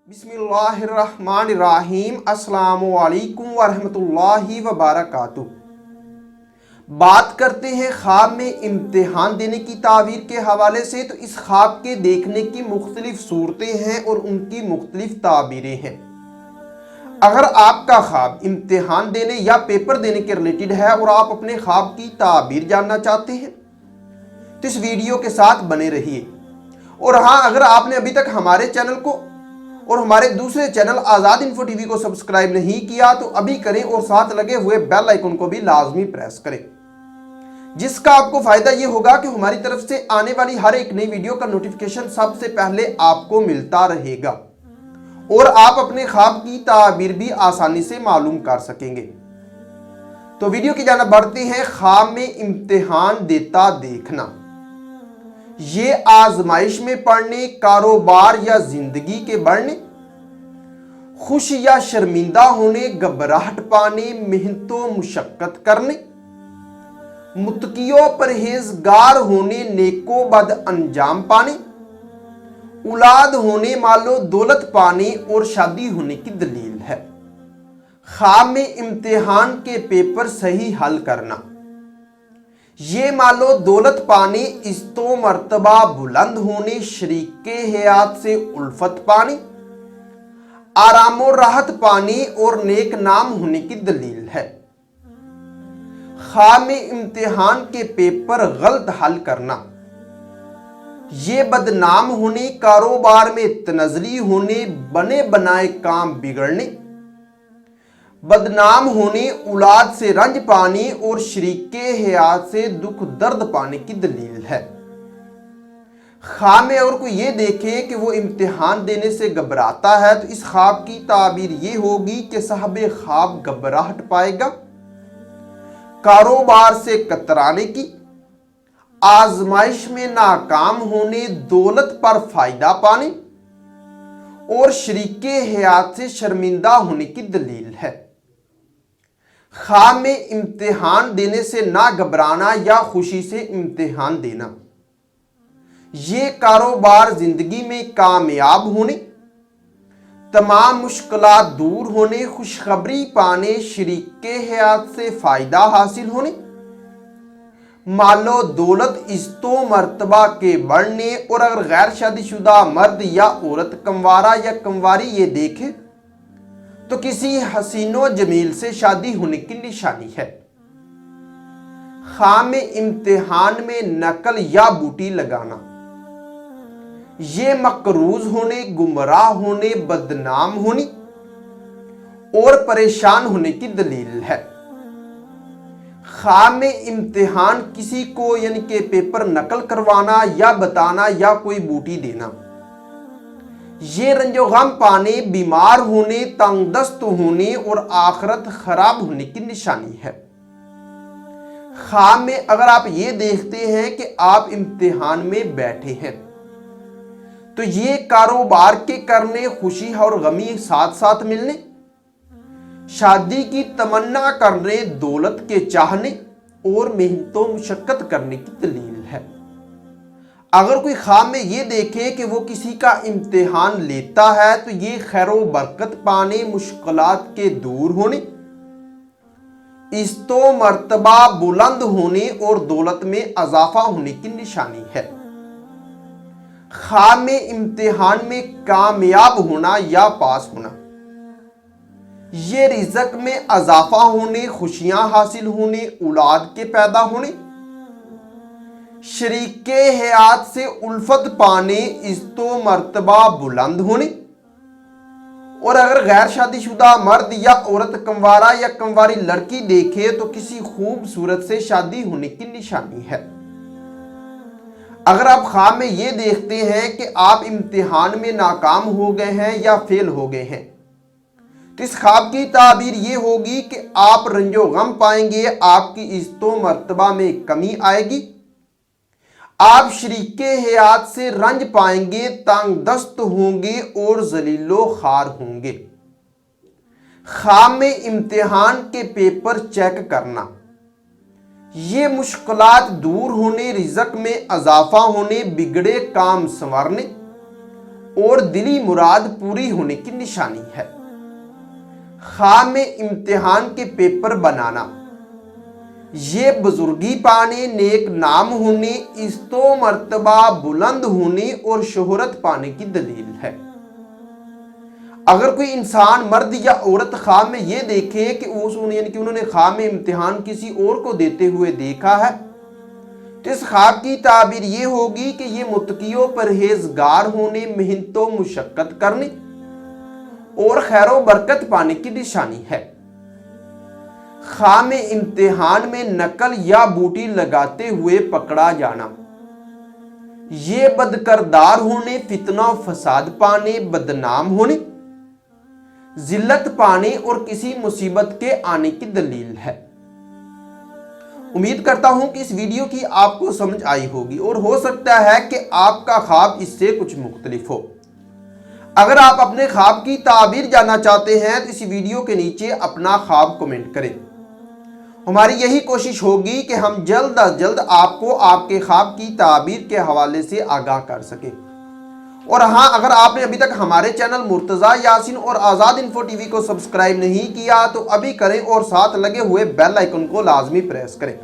बिस्मिल्लाहिर्रहमानिर्रहीम अस्सलामुअलैकुम वरहमतुल्लाहि वबरकातुहू। बात करते हैं ख्वाब में इम्तिहान देने की ताबीर के हवाले से। तो इस ख्वाब के देखने की मुख्तलिफ सूरतें हैं और उनकी मुख्तलिफ ताबीरें हैं। अगर आपका ख्वाब इम्तिहान देने या पेपर देने के रिलेटेड है और आप अपने ख्वाब की ताबीर जानना चाहते हैं तो इस वीडियो के साथ बने रहिए। और हाँ, अगर आपने अभी तक हमारे चैनल को और हमारे दूसरे चैनल आज़ाद इन्फो टीवी को सब्सक्राइब नहीं किया तो अभी करें और साथ लगे हुए बेल आइकन को भी लाजमी प्रेस करें, जिसका आपको फायदा ये होगा कि हमारी तरफ से आने वाली हर एक नई वीडियो का नोटिफिकेशन सबसे पहले आपको मिलता रहेगा और आप अपने ख्वाब की ताबीर भी आसानी से मालूम कर सकेंगे। तो वीडियो की जानिब बढ़ते हैं। ख्वाब में इम्तिहान देता देखना, ये आजमाइश में पढ़ने, कारोबार या जिंदगी के बढ़ने, खुश या शर्मिंदा होने, घबराहट पाने, मेहनतों मुशक्कत करने, मुत्तकियों परहेजगार होने, नेको बद अंजाम पाने, औलाद होने, मालो दौलत पाने और शादी होने की दलील है। ख्वाब में इम्तिहान के पेपर सही हल करना, ये मालो दौलत पाने, इस्तो मर्तबा बुलंद होने, शरीके हयात से उल्फत पाने, आराम और राहत पाने और नेक नाम होने की दलील है। ख्वाब में इम्तिहान के पेपर गलत हल करना, ये बदनाम होने, कारोबार में तनज़ली होने, बने बनाए काम बिगड़ने, बदनाम होने, औलाद से रंज पाने और शरीके हयात से दुख दर्द पाने की दलील है। ख्वाब में अगर कोई ये देखे कि वो इम्तिहान देने से घबराता है तो इस ख्वाब की ताबीर ये होगी कि साहबे ख्वाब घबराहट पाएगा, कारोबार से कतराने की, आजमाइश में नाकाम होने, दौलत पर फायदा पाने और शरीके हयात से शर्मिंदा होने की दलील है। ख्वाब में इम्तिहान देने से ना घबराना या खुशी से इम्तिहान देना, ये कारोबार जिंदगी में कामयाब होने, तमाम मुश्किलात दूर होने, खुशखबरी पाने, शरीके हयात से फायदा हासिल होने, मालो दौलत इज्जतो मर्तबा के बढ़ने। और अगर गैर शादीशुदा मर्द या औरत, कंवारा या कंवारी ये देखे तो किसी हसीनो जमील से शादी होने की निशानी है। ख्वाब में इम्तिहान में नकल या बूटी लगाना, ये मकरूज होने, गुमराह होने, बदनाम होने और परेशान होने की दलील है। ख्वाब में इम्तिहान किसी को यानी कि पेपर नकल करवाना या बताना या कोई बूटी देना, ये रंजो गम पाने, बीमार होने, तंगदस्त होने और आखिरत खराब होने की निशानी है। ख्वाब में अगर आप ये देखते हैं कि आप इम्तिहान में बैठे हैं तो ये कारोबार के करने, खुशी और गमी साथ साथ मिलने, शादी की तमन्ना करने, दौलत के चाहने और मेहनतों मुशक्कत करने की दलील है। अगर कोई ख्वाब में ये देखे कि वो किसी का इम्तिहान लेता है तो ये खैर व बरकत पाने, मुश्किलात के दूर होने, इज्जतो मर्तबा बुलंद होने और दौलत में इजाफा होने की निशानी है। ख्वाब में इम्तिहान में कामयाब होना या पास होना, ये रिज़्क में इजाफा होने, खुशियां हासिल होने, औलाद के पैदा होने, शरीके हयात से उल्फत पाने, इज्जतो मर्तबा बुलंद होने। और अगर गैर शादीशुदा मर्द या औरत, कंवारा या कंवारी लड़की देखे तो किसी खूबसूरत से शादी होने की निशानी है। अगर आप ख्वाब में ये देखते हैं कि आप इम्तिहान में नाकाम हो गए हैं या फेल हो गए हैं तो इस ख्वाब की ताबीर ये होगी कि आप रंजो गम पाएंगे, आपकी इज्जतो मर्तबा में कमी आएगी, आप शरीके हयात से रंज पाएंगे, तंगदस्त होंगे और जलीलो खार होंगे। ख्वाब में इम्तिहान के पेपर चेक करना, ये मुश्किलात दूर होने, रिज़्क में इजाफा होने, बिगड़े काम संवरने और दिली मुराद पूरी होने की निशानी है। ख्वाब में इम्तिहान के पेपर बनाना, ये बुजुर्गी पाने, नेक नाम होने, इज्जतो मर्तबा बुलंद होने और शोहरत पाने की दलील है। अगर कोई इंसान, मर्द या औरत, ख्वाब में ये देखे कि उन्होंने ख्वाब में इम्तिहान किसी और को देते हुए देखा है, तो इस ख्वाब की ताबीर ये होगी कि ये मुत्तकियों, परहेजगार होने, मेहनतो मुशक्कत करने और खैरो बरकत पाने की निशानी है। ख्वाब में इम्तिहान में नकल या बूटी लगाते हुए पकड़ा जाना, ये बदकरदार होने, फितना फसाद पाने, बदनाम होने, जिल्लत पाने और किसी मुसीबत के आने की दलील है। उम्मीद करता हूं कि इस वीडियो की आपको समझ आई होगी और हो सकता है कि आपका ख्वाब इससे कुछ मुख्तलिफ हो। अगर आप अपने ख्वाब की ताबीर जानना चाहते हैं तो इस वीडियो के नीचे अपना ख्वाब कमेंट करें। हमारी यही कोशिश होगी कि हम जल्द अज जल्द आपको आपके ख्वाब की ताबीर के हवाले से आगाह कर सकें। और हाँ, अगर आपने अभी तक हमारे चैनल मुर्तज़ा यासीन और आज़ाद इन्फो टीवी को सब्सक्राइब नहीं किया तो अभी करें और साथ लगे हुए बेल आइकन को लाजमी प्रेस करें,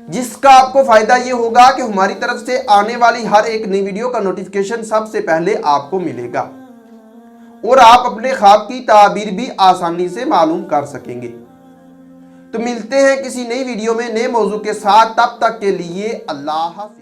जिसका आपको फायदा ये होगा कि हमारी तरफ से आने वाली हर एक नई वीडियो का नोटिफिकेशन सबसे पहले आपको मिलेगा और आप अपने ख्वाब की ताबीर भी आसानी से मालूम कर सकेंगे। तो मिलते हैं किसी नई वीडियो में नए मौजू के साथ, तब तक के लिए अल्लाह हाफिज।